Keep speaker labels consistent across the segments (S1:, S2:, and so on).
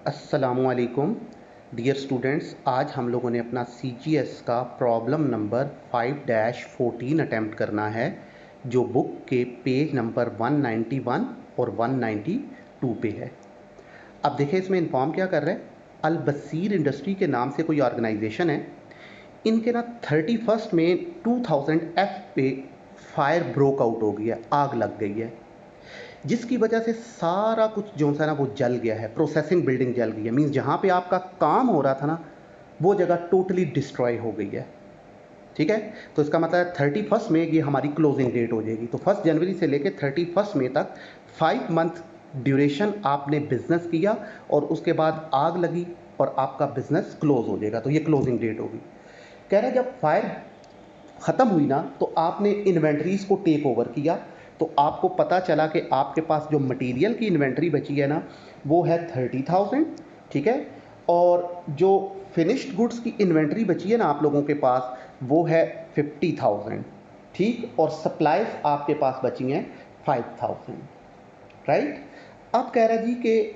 S1: अस्सलामुअलैकुम dear students, आज हम लोगों ने अपना CGS का प्रॉब्लम नंबर 5-14 अटैम्प्ट करना है, जो बुक के पेज नंबर 191 और 192 पे है। अब देखें इसमें इन्फॉर्म क्या कर रहे हैं। अल बसीर इंडस्ट्री के नाम से कोई ऑर्गेनाइजेशन है। इनके ना 31 में 2000 F पे फायर ब्रोक आउट हो गई है, आग लग गई है, जिसकी वजह से सारा कुछ जो सा ना वो जल गया है। प्रोसेसिंग बिल्डिंग जल गई है, मीन्स जहाँ पे आपका काम हो रहा था ना वो जगह टोटली डिस्ट्रॉय हो गई है। ठीक है, तो इसका मतलब है 31 में ये हमारी क्लोजिंग डेट हो जाएगी। तो 1 जनवरी से लेकर 31 मई तक 5 मंथ ड्यूरेशन आपने बिजनेस किया और उसके बाद आग लगी और आपका बिजनेस क्लोज हो जाएगा। तो ये क्लोजिंग डेट होगी। कह रहे हैं जब फायर ख़त्म हुई ना तो आपने इन्वेंट्रीज़ को टेक ओवर किया, तो आपको पता चला कि आपके पास जो मटेरियल की इन्वेंट्री बची है ना वो है 30,000। ठीक है, और जो फिनिश्ड गुड्स की इन्वेंट्री बची है ना आप लोगों के पास वो है 50,000। ठीक, और सप्लाईज आपके पास बची हैं 5,000। राइट, अब कह रहा जी कि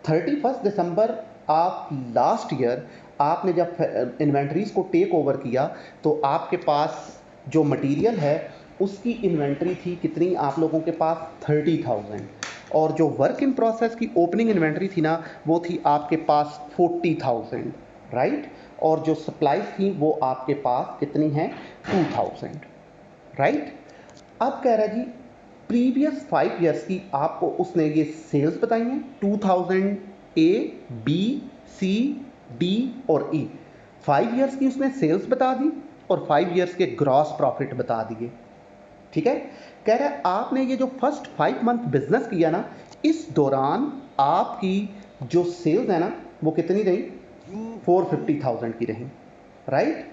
S1: 31 दिसंबर आप लास्ट ईयर आपने जब इन्वेंट्रीज को टेक ओवर किया तो आपके पास जो मटेरियल है उसकी इन्वेंट्री थी कितनी आप लोगों के पास 30,000, और जो वर्क इन प्रोसेस की ओपनिंग इन्वेंट्री थी ना वो थी आपके पास 40,000। राइट, और जो सप्लाईज थी वो आपके पास कितनी हैं 2,000। राइट, अब कह रहा है जी प्रीवियस 5 ईयर्स की आपको उसने ये सेल्स बताई हैं 2000 ए बी सी डी और ई। 5 ईयर्स की उसने सेल्स बता दी और 5 ईयर्स के ग्रॉस प्रॉफिट बता दिए। ठीक है, कह रहा है आपने ये जो फर्स्ट 5 मंथ बिजनेस किया ना इस दौरान आपकी जो सेल्स है ना वो कितनी रही 450,000 की रही। राइट,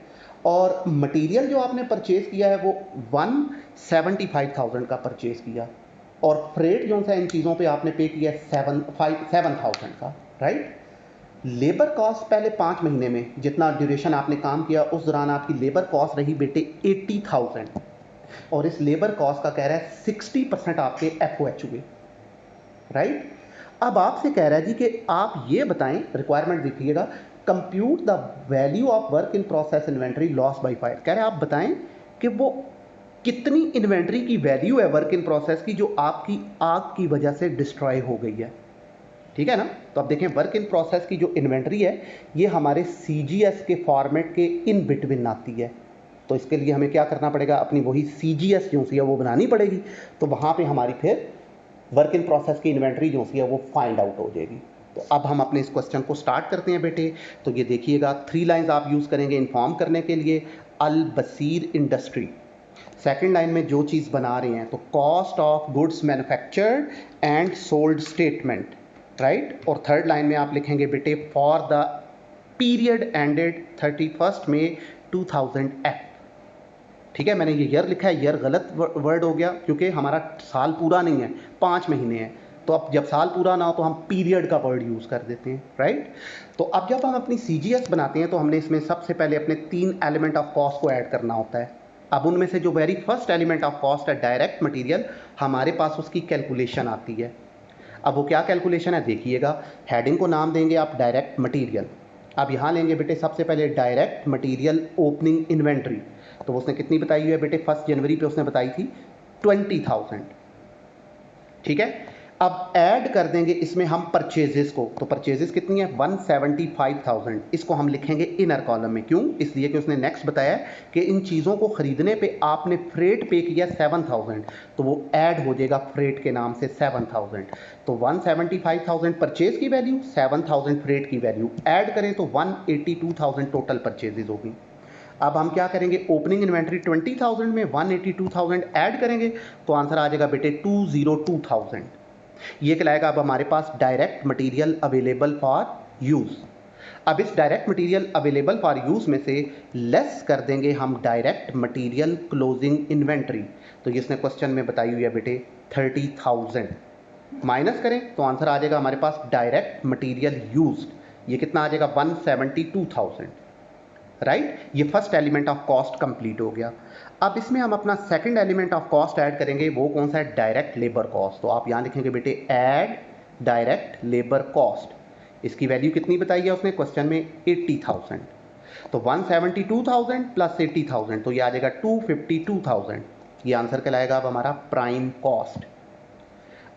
S1: और मटेरियल जो आपने परचेज किया है वो 175,000 का परचेज किया, और फ्रेट जो सा इन चीज़ों पे आपने पे किया 7,000 का। राइट, लेबर कॉस्ट पहले 5 महीने में जितना ड्यूरेशन आपने काम किया उस दौरान आपकी लेबर कॉस्ट रही बेटे 80,000, और इस लेबर कॉस्ट का कह रहा है 60% आपके FOH हुए। राइट, अब आपसे कह रहा है जी कि आप ये बताएं, रिक्वायरमेंट देखिएगा, compute the value of work in process inventory loss by fire. कह रहे हैं आप बताएं कि वो कितनी इन्वेंट्री की वैल्यू है वर्क इन प्रोसेस की जो आपकी आग की वजह से डिस्ट्रॉय हो गई है। ठीक है ना, तो अब देखें वर्क इन प्रोसेस की जो इन्वेंट्री है ये हमारे CGS के फॉर्मेट के इन बिटवीन आती है। तो इसके लिए हमें क्या करना पड़ेगा, अपनी वही CGS जो सी है वो बनानी पड़ेगी। तो वहाँ पे हमारी फिर वर्क इन प्रोसेस की इन्वेंट्री जो सी है वो फाइंड आउट हो जाएगी। तो अब हम अपने इस क्वेश्चन को स्टार्ट करते हैं बेटे। तो ये देखिएगा 3 लाइंस आप यूज़ करेंगे इन्फॉर्म करने के लिए। Al Basir industry, second line में जो चीज़ बना रहे हैं तो cost of goods manufactured and sold statement. Right, और थर्ड लाइन में आप लिखेंगे बेटे for the period ended 31 May 2000 F। ठीक है, मैंने ये ईयर लिखा है, ईयर गलत वर्ड हो गया क्योंकि हमारा साल पूरा नहीं है, 5 महीने हैं। तो अब जब साल पूरा ना हो तो हम पीरियड का वर्ड यूज़ कर देते हैं। राइट, तो अब जब हम अपनी CGS बनाते हैं तो हमने इसमें सबसे पहले अपने 3 एलिमेंट ऑफ कॉस्ट को ऐड करना होता है। अब उनमें से जो very first element of cost है डायरेक्ट मटेरियल, हमारे पास उसकी कैलकुलेशन आती है। अब वो क्या कैलकुलेशन है देखिएगा, हेडिंग को नाम देंगे आप डायरेक्ट मटेरियल। अब यहाँ लेंगे बेटे सबसे पहले डायरेक्ट मटेरियल ओपनिंग इन्वेंट्री। तो उसने कितनी बताई हुई है बेटे 1 जनवरी पे उसने बताई थी 20,000। ठीक है, अब ऐड कर देंगे इसमें हम परचेजेस को। तो परचेजेस कितनी है 175,000। इसको हम लिखेंगे इनर कॉलम में, क्यों, इसलिए कि उसने नेक्स्ट बताया कि इन चीज़ों को खरीदने पे आपने फ्रेट पे किया 7,000, तो वो ऐड हो जाएगा फ्रेट के नाम से 7,000। तो 175,000 परचेज की वैल्यू, 7,000 फ्रेट की वैल्यू, ऐड करें तो 182,000 टोटल परचेजेज होगी। अब हम क्या करेंगे, ओपनिंग इन्वेंट्री 20,000 में 182,000 ऐड करेंगे तो आंसर आ जाएगा बेटे 202,000। ये कहलाएगा अब हमारे पास direct material available for use. अब इस direct material available for use में से लेस कर देंगे हम डायरेक्ट मटेरियल क्लोजिंग इन्वेंट्री। तो ये इसने क्वेश्चन में बताई हुई है बेटे 30,000, माइनस करें तो आंसर आ जाएगा हमारे पास डायरेक्ट मटेरियल यूज्ड, ये कितना आ जाएगा 172,000। राइट, ये first element of cost complete हो गया। अब इसमें हम अपना second element of cost add करेंगे, वो कौन सा है, डायरेक्ट लेबर कॉस्ट। तो आप यहाँ लिखेंगे बेटे ऐड डायरेक्ट लेबर कॉस्ट। इसकी वैल्यू कितनी बताई है उसने क्वेश्चन में 80,000। तो 172,000 प्लस 80,000 तो ये आ जाएगा 252,000। ये आंसर कहलाएगा अब हमारा प्राइम कॉस्ट।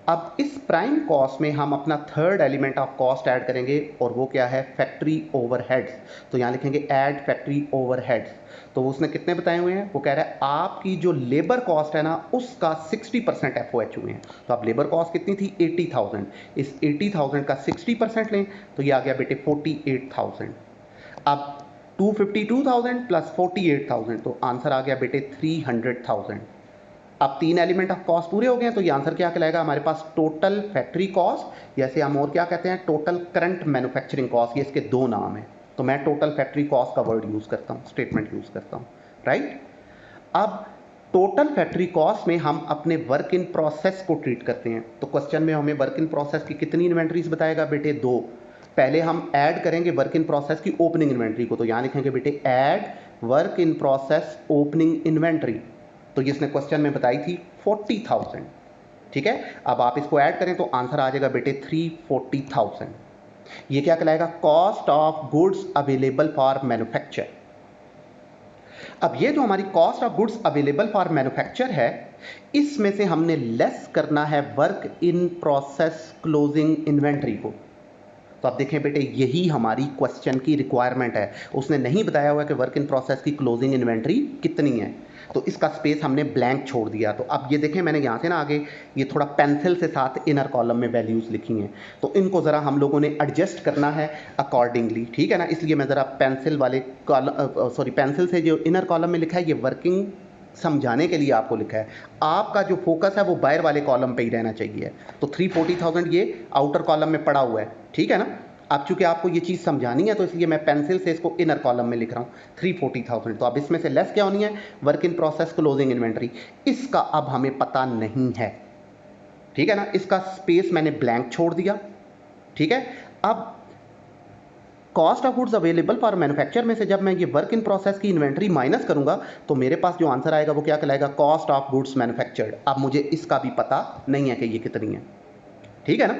S1: अब इस प्राइम कॉस्ट में हम अपना third element of cost add करेंगे और वो क्या है, फैक्ट्री ओवरहेड्स। तो यहाँ लिखेंगे ऐड फैक्ट्री ओवरहेड्स। तो उसने कितने बताए हुए हैं, वो कह रहा है आपकी जो लेबर कॉस्ट है ना उसका 60% एफओएच हुए हैं। तो अब लेबर कॉस्ट कितनी थी 80,000, इस 80,000 का 60% लें तो ये आ गया बेटे 48,000। अब 252,000 प्लस 48,000 तो आंसर आ गया बेटे 300,000। अब तीन एलिमेंट ऑफ कॉस्ट पूरे हो गए हैं तो ये आंसर क्या कहलाएगा हमारे पास, टोटल फैक्ट्री कॉस्ट, जैसे हम और क्या कहते हैं टोटल करंट मैन्युफैक्चरिंग कॉस्ट, ये इसके दो नाम हैं। तो मैं टोटल फैक्ट्री कॉस्ट का वर्ड यूज करता हूँ, स्टेटमेंट यूज करता हूँ, राइट। अब टोटल फैक्ट्री कॉस्ट में हम अपने वर्क इन प्रोसेस को ट्रीट करते हैं। तो क्वेश्चन में हमें वर्क इन प्रोसेस की कितनी इन्वेंट्रीज बताएगा बेटे, दो। पहले हम ऐड करेंगे वर्क इन प्रोसेस की ओपनिंग इन्वेंट्री को, तो यहां लिखेंगे बेटे add work in process opening inventory. तो ये इसने क्वेश्चन में बताई थी 40,000, ठीक है। अब आप इसको ऐड करें तो आंसर आ जाएगा बेटे 340,000। ये क्या कहलाएगा, cost of goods available for manufacture. अब ये जो हमारी cost of goods available for manufacture है, इसमें से हमने लेस करना है work in process closing inventory को। तो आप देखें बेटे यही हमारी क्वेश्चन की रिक्वायरमेंट है। उसने नहीं बताया हुआ कि वर्क इन प्रोसेस की क्लोजिंग इन्वेंट्री कितनी है, तो इसका स्पेस हमने ब्लैंक छोड़ दिया। तो अब ये देखें मैंने यहाँ से ना आगे ये थोड़ा पेंसिल से साथ इनर कॉलम में वैल्यूज़ लिखी हैं, तो इनको ज़रा हम लोगों ने एडजस्ट करना है अकॉर्डिंगली, ठीक है ना। इसलिए मैं ज़रा पेंसिल वाले पेंसिल से जो इनर कॉलम में लिखा है ये वर्किंग समझाने के लिए आपको लिखा है। आपका जो फोकस है वो बाहर वाले कॉलम पे ही रहना चाहिए। तो 340,000 ये आउटर कॉलम में पड़ा हुआ है, ठीक है ना। अब चूंकि आपको ये चीज़ समझानी है तो इसलिए मैं पेंसिल से इसको इनर कॉलम में लिख रहा हूँ 340,000। तो अब इसमें से लेस क्या होनी है, work in process closing inventory. इसका अब हमें पता नहीं है, ठीक है ना। इसका स्पेस मैंने ब्लैंक छोड़ दिया, ठीक है। अब cost of goods available for manufacture में से जब मैं ये वर्क इन प्रोसेस की इन्वेंट्री माइनस करूंगा तो मेरे पास जो आंसर आएगा वो क्या कहलाएगा, कॉस्ट ऑफ गुड्स मैन्युफैक्चर्ड। अब मुझे इसका भी पता नहीं है कि ये कितनी है, ठीक है ना।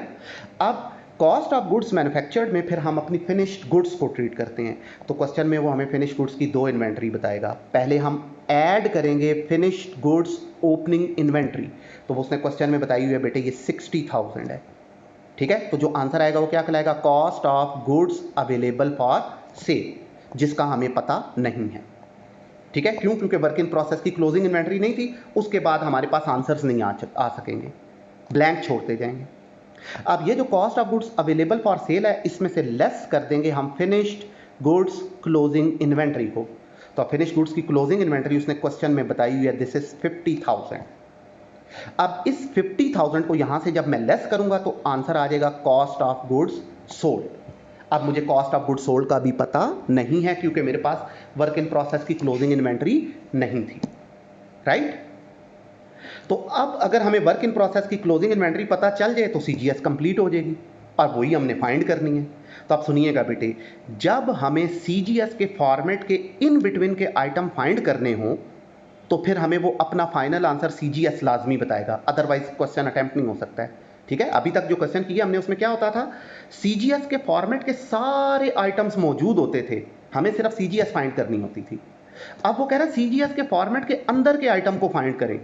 S1: अब कॉस्ट ऑफ गुड्स मैन्युफैक्चर्ड में फिर हम अपनी फिनिश्ड गुड्स को ट्रीट करते हैं। तो क्वेश्चन में वो हमें फिनिश्ड गुड्स की दो इन्वेंट्री बताएगा। पहले हम ऐड करेंगे फिनिश्ड गुड्स ओपनिंग इन्वेंट्री। तो वो उसने क्वेश्चन में बताई हुई है बेटे ये 60,000 है, ठीक है। तो जो आंसर आएगा वो क्या कहलाएगा, cost of goods available for sale, जिसका हमें पता नहीं है, ठीक है। क्यों, क्योंकि वर्क इन प्रोसेस की क्लोजिंग इन्वेंट्री नहीं थी। उसके बाद हमारे पास आंसर्स नहीं आ सकेंगे, ब्लैंक छोड़ते जाएंगे। अब ये जो cost of goods available for sale है इसमें से लेस कर देंगे हम फिनिश्ड गुड्स क्लोजिंग इन्वेंट्री को। तो फिनिश्ड गुड्स की क्लोजिंग इन्वेंट्री उसने क्वेश्चन में बताई हुई है, दिस इज 50,000। अब इस 50,000 को यहां से जब मैं लेस करूंगा तो आंसर आ जाएगा कॉस्ट ऑफ गुड्स सोल्ड। अब मुझे कॉस्ट ऑफ गुड्स सोल्ड का भी पता नहीं है क्योंकि मेरे पास वर्क इन प्रोसेस की क्लोजिंग इन्वेंट्री नहीं थी, राइट। तो अब अगर हमें वर्क इन प्रोसेस की क्लोजिंग इन्वेंट्री पता चल जाए तो सीजीएस कंप्लीट हो जाएगी और वही हमने फाइंड करनी है। तो आप सुनिएगा बेटे, जब हमें सीजीएस के फॉर्मेट के इन बिटवीन के आइटम फाइंड करने हो तो फिर हमें वो अपना फाइनल आंसर सीजीएस लाजमी बताएगा, अदरवाइज क्वेश्चन अटेम्प्ट नहीं हो सकता है, ठीक है। अभी तक जो क्वेश्चन किया हमने उसमें क्या होता था, सीजीएस के फॉर्मेट के सारे आइटम्स मौजूद होते थे, हमें सिर्फ सीजीएस फाइंड करनी होती थी। अब वो कह रहा है सीजीएस के फॉर्मेट के अंदर के आइटम को फाइंड करें,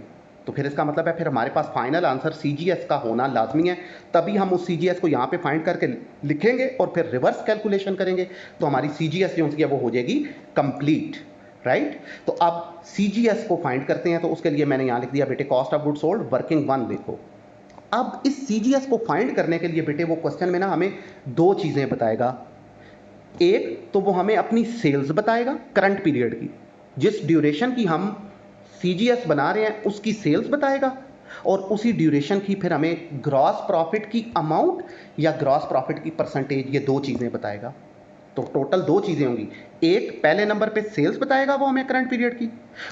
S1: तो फिर इसका मतलब है फिर हमारे पास फाइनल आंसर सीजीएस का होना लाजमी है। तभी हम उस सीजीएस को यहाँ पे फाइंड करके लिखेंगे और फिर रिवर्स कैलकुलेशन करेंगे तो हमारी सीजीएस जो है वो हो जाएगी कंप्लीट, राइट। तो अब सीजीएस को फाइंड करते हैं, तो उसके लिए मैंने यहाँ लिख दिया बेटे cost of goods sold working one. देखो अब इस सीजीएस को फाइंड करने के लिए बेटे वो क्वेश्चन में ना हमें दो चीजें बताएगा। एक तो वो हमें अपनी सेल्स बताएगा करंट पीरियड की, जिस ड्यूरेशन की हम सीजीएस बना रहे हैं उसकी सेल्स बताएगा, और उसी ड्यूरेशन की फिर हमें ग्रॉस प्रॉफिट की अमाउंट या ग्रॉस प्रॉफिट की परसेंटेज, ये दो चीजें बताएगा। तो टोटल दो चीजें होंगी, एक पहले नंबर पे सेल्स बताएगा वो हमें करंट पीरियड की,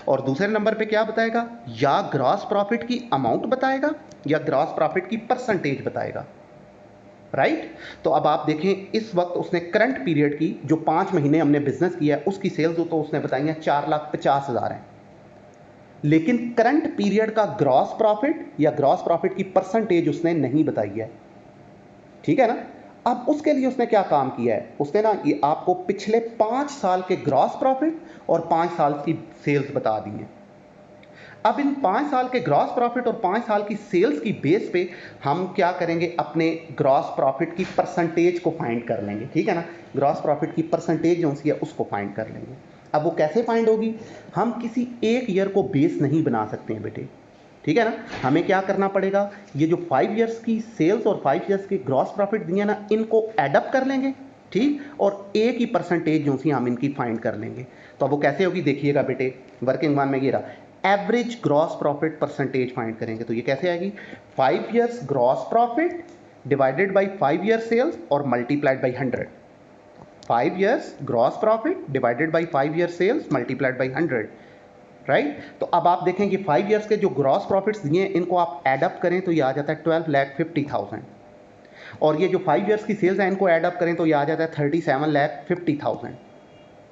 S1: और दूसरे नंबर पे क्या बताएगा, या ग्रॉस प्रॉफिट की अमाउंट बताएगा या ग्रॉस प्रॉफिट की परसेंटेज बताएगा, राइट। तो अब आप देखें इस वक्त उसने करंट पीरियड की जो 5 महीने हमने बिजनेस किया है उसकी सेल्स तो उसने बताई है 4,50,000 है, लेकिन करंट पीरियड का ग्रॉस प्रॉफिट या ग्रॉस प्रॉफिट की परसेंटेज उसने नहीं बताई है, ठीक है ना। अब उसके लिए उसने क्या काम किया है, उसने ना ये आपको पिछले 5 साल के ग्रॉस प्रॉफिट और 5 साल की सेल्स बता दी है। अब इन 5 साल के ग्रॉस प्रॉफिट और 5 साल की सेल्स की बेस पे हम क्या करेंगे, अपने ग्रॉस प्रॉफिट की परसेंटेज को फाइंड कर लेंगे, ठीक है ना। ग्रॉस प्रॉफिट की परसेंटेज जो सी है उसको फाइंड कर लेंगे। अब वो कैसे फाइंड होगी, हम किसी एक ईयर को बेस नहीं बना सकते हैं बेटे, ठीक है ना। हमें क्या करना पड़ेगा, ये जो 5 ईयर्स की सेल्स और 5 ईयर्स की ग्रॉस प्रॉफिट दिए ना, इनको एडअप कर लेंगे, ठीक, और एक ही परसेंटेज जो सी हम इनकी फाइंड कर लेंगे। तो अब वो कैसे होगी देखिएगा बेटे, वर्किंग वन में ये रहा, average gross profit percentage find करेंगे। तो ये कैसे आएगी, 5 years gross profit divided by 5 year sales और multiplied by 100। 5 years gross profit divided by 5 year sales multiplied by 100, right. तो अब आप देखें कि 5 ईयर्स के जो ग्रॉस प्रॉफिट्स दिए हैं इनको आप एडअप करें तो ये आ जाता है 12,50,000, और ये जो 5 ईयर्स की सेल्स हैं इनको एडअप करें तो ये आ जाता है 37,50,000,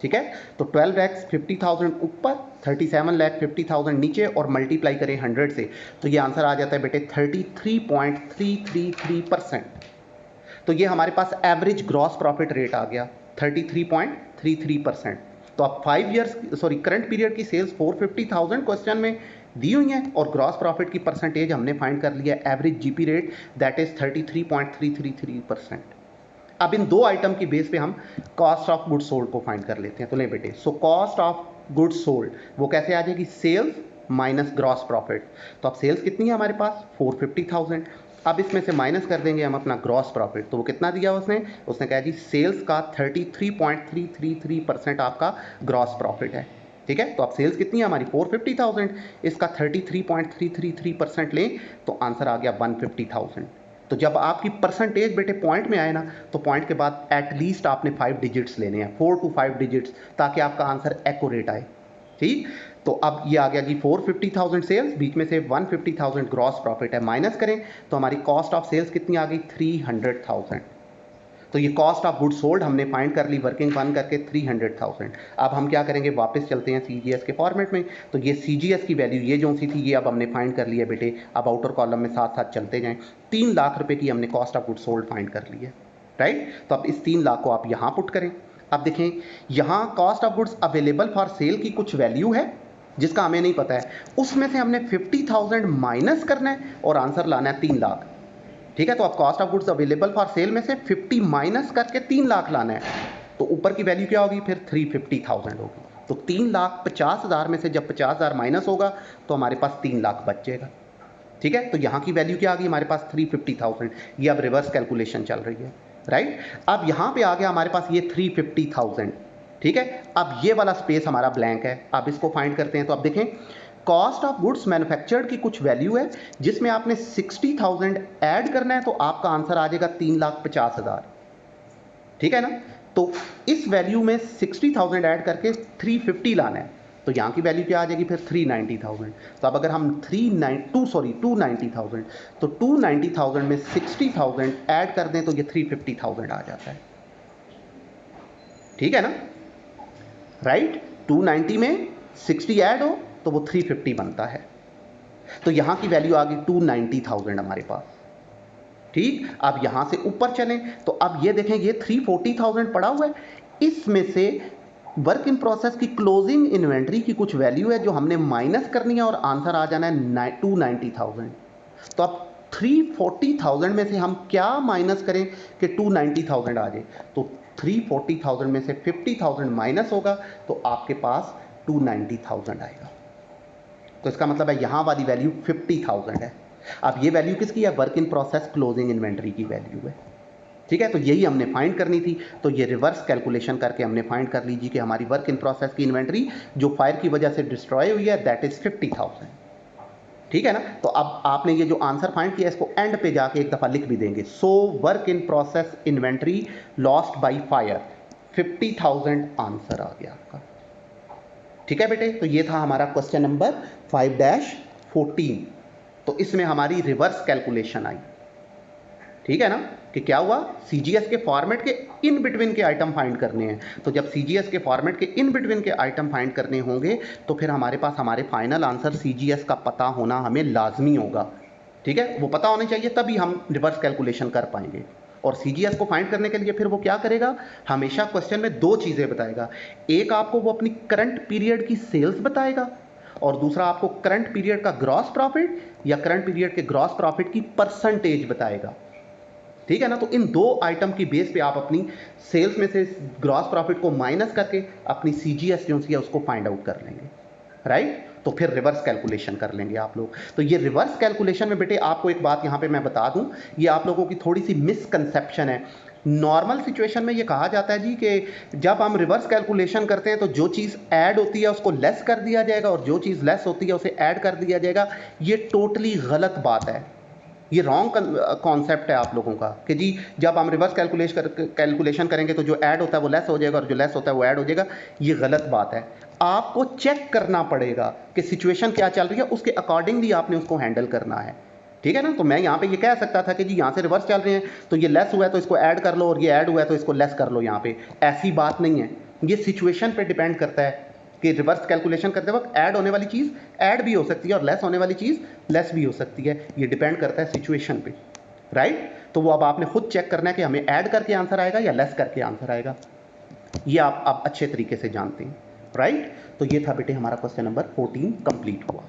S1: ठीक है। तो 12,50,000 ऊपर, 37,50,000 नीचे, और मल्टीप्लाई करें 100 से, तो ये आंसर आ जाता है बेटे 33.333%। तो ये हमारे पास एवरेज ग्रॉस प्रॉफिट रेट आ गया 33.33%। तो अब 5 ईयर्स करंट पीरियड की सेल्स 450,000 क्वेश्चन में दी हुई हैं, और ग्रॉस प्रॉफिट की परसेंटेज हमने फाइंड कर लिया average GP rate, that is 33.333%। अब इन दो आइटम की बेस पे हम कॉस्ट ऑफ गुड्स सोल्ड को फाइंड कर लेते हैं। तो ले बेटे, so cost of goods sold वो कैसे आ जाएगी, सेल्स माइनस ग्रॉस प्रॉफिट। तो अब सेल्स कितनी है हमारे पास 450,000, अब इसमें से माइनस कर देंगे हम अपना ग्रॉस प्रॉफिट, तो वो कितना दिया उसने कहा जी सेल्स का 33.333% आपका ग्रॉस प्रॉफिट है, ठीक है। तो अब सेल्स कितनी है हमारी 450,000, इसका 33.333% लें तो आंसर आ गया 150,000। तो जब आपकी परसेंटेज बेटे पॉइंट में आए ना, तो पॉइंट के बाद एटलीस्ट आपने 5 डिजिट्स लेने हैं, 4 to 5 डिजिट्स, ताकि आपका आंसर एक्यूरेट आए, ठीक। तो अब ये आ गया जी 450,000 सेल्स, बीच में से 150,000 ग्रॉस प्रॉफिट है, माइनस करें तो हमारी कॉस्ट ऑफ सेल्स कितनी आ गई 300,000। तो ये कॉस्ट ऑफ गुड्स सोल्ड हमने फाइंड कर ली वर्किंग वन करके 300,000। अब हम क्या करेंगे, वापस चलते हैं सीजीएस के फॉर्मेट में। तो ये सीजीएस की वैल्यू ये जो सी थी ये अब हमने फाइंड कर ली है बेटे। अब आउटर कॉलम में साथ साथ चलते जाएं, 3 लाख रुपए की हमने cost of goods sold find कर ली है, राइट। तो अब इस 3 लाख को आप यहाँ पुट करें। अब देखें यहाँ cost of goods available for sale की कुछ वैल्यू है जिसका हमें नहीं पता है, उसमें से हमने 50,000 माइनस करना है और आंसर लाना है 3 लाख, ठीक है। तो अब cost of goods available for sale में से 50 माइनस करके 3 लाख लाना है, तो ऊपर की वैल्यू क्या होगी फिर 350,000 होगी। तो 3,50,000 में से जब 50,000 माइनस होगा तो हमारे पास 3 लाख बच जाएगा, ठीक है। तो यहाँ की वैल्यू क्या आ गई हमारे पास 350,000। ये अब रिवर्स कैलकुलेशन चल रही है, राइट। अब यहाँ पे आ गया हमारे पास ये 350,000, ठीक है। अब ये वाला स्पेस हमारा ब्लैंक है, अब इसको फाइंड करते हैं। तो अब देखें कॉस्ट ऑफ गुड्स मैन्युफैक्चर्ड की कुछ वैल्यू है जिसमें आपने 60,000 ऐड करना है, तो आपका आंसर आ जाएगा 3,50,000, ठीक है ना। तो इस वैल्यू में 60,000 ऐड करके 350 लाना है, तो यहाँ की वैल्यू क्या आ जाएगी फिर 390,000। तो अब अगर हम 290,000, तो 290,000 में 60,000 ऐड कर दें तो ये 350,000 आ जाता है, ठीक है ना, राइट। 290 में 60 ऐड हो तो वो 350 बनता है। तो यहाँ की वैल्यू आ गई 290,000 हमारे पास, ठीक। अब यहाँ से ऊपर चलें तो अब ये देखें ये 340,000 पड़ा हुआ है, इसमें से वर्क इन प्रोसेस की क्लोजिंग इन्वेंट्री की कुछ वैल्यू है जो हमने माइनस करनी है और आंसर आ जाना है 290,000। तो अब 340,000 में से हम क्या माइनस करें कि 290,000 आ जाए, तो 340,000 में से 50,000 माइनस होगा तो आपके पास 290,000 आएगा। तो इसका मतलब है यहाँ वाली वैल्यू 50,000 है। अब ये वैल्यू किसकी है, work in process closing inventory की वैल्यू है, ठीक है। तो यही हमने फाइंड करनी थी, तो ये रिवर्स कैलकुलेशन करके हमने फाइंड कर लीजिए कि हमारी वर्क इन प्रोसेस की इन्वेंट्री जो फायर की वजह से डिस्ट्रॉय हुई है दैट इज 50,000, ठीक है ना। तो अब आपने ये जो आंसर फाइंड किया इसको एंड पे जाके एक दफ़ा लिख भी देंगे, so work in process inventory lost by fire 50,000 answer आ गया आपका, ठीक है बेटे। तो ये था हमारा क्वेश्चन नंबर 5-14। तो इसमें हमारी रिवर्स कैलकुलेशन आई, ठीक है ना, कि क्या हुआ सीजीएस के फॉर्मेट के इन बिटवीन के आइटम फाइंड करने हैं। तो जब सीजीएस के फॉर्मेट के इन बिटवीन के आइटम फाइंड करने होंगे तो फिर हमारे पास हमारे फाइनल आंसर सीजीएस का पता होना हमें लाजमी होगा, ठीक है। वो पता होना चाहिए तभी हम रिवर्स कैलकुलेशन कर पाएंगे। और सीजीएस को फाइंड करने के लिए फिर वो क्या करेगा, हमेशा क्वेश्चन में दो चीज़ें बताएगा। एक आपको वो अपनी करंट पीरियड की सेल्स बताएगा और दूसरा आपको करंट पीरियड का ग्रॉस प्रॉफिट या करंट पीरियड के ग्रॉस प्रॉफिट की परसेंटेज बताएगा। ठीक है ना। तो इन दो आइटम की बेस पे आप अपनी सेल्स में से ग्रॉस प्रॉफिट को माइनस करके अपनी सीजीएस जो है उसको फाइंड आउट कर लेंगे, राइट। तो फिर रिवर्स कैलकुलेशन कर लेंगे आप लोग। तो ये रिवर्स कैलकुलेशन में बेटे आपको एक बात यहाँ पे मैं बता दूं, ये आप लोगों की थोड़ी सी मिसकंसेप्शन है। नॉर्मल सिचुएशन में ये कहा जाता है जी कि जब हम रिवर्स कैलकुलेशन करते हैं तो जो चीज़ ऐड होती है उसको लेस कर दिया जाएगा और जो चीज़ लेस होती है उसे ऐड कर दिया जाएगा। ये टोटली गलत बात है, ये रॉन्ग कॉन्सेप्ट है आप लोगों का कि जी जब हम रिवर्स कैलकुलेशन करेंगे तो जो ऐड होता है वो लेस हो जाएगा और जो लेस होता है वो ऐड हो जाएगा। ये गलत बात है। आपको चेक करना पड़ेगा कि सिचुएशन क्या चल रही है, उसके अकॉर्डिंगली आपने उसको हैंडल करना है। ठीक है ना। तो मैं यहाँ पे ये कह सकता था कि जी यहाँ से रिवर्स चल रहे हैं तो ये लेस हुआ है तो इसको ऐड कर लो और ये ऐड हुआ है तो इसको लेस कर लो। यहाँ पे ऐसी बात नहीं है, ये सिचुएशन पे डिपेंड करता है कि रिवर्स कैलकुलेशन करते वक्त ऐड होने वाली चीज़ ऐड भी हो सकती है और लेस होने वाली चीज़ लेस भी हो सकती है। ये डिपेंड करता है सिचुएशन पे, राइट। तो वो अब आपने खुद चेक करना है कि हमें ऐड करके आंसर आएगा या लेस करके आंसर आएगा। ये आप अच्छे तरीके से जानते हैं, राइट। तो ये था बेटे हमारा क्वेश्चन नंबर 14 कंप्लीट हुआ।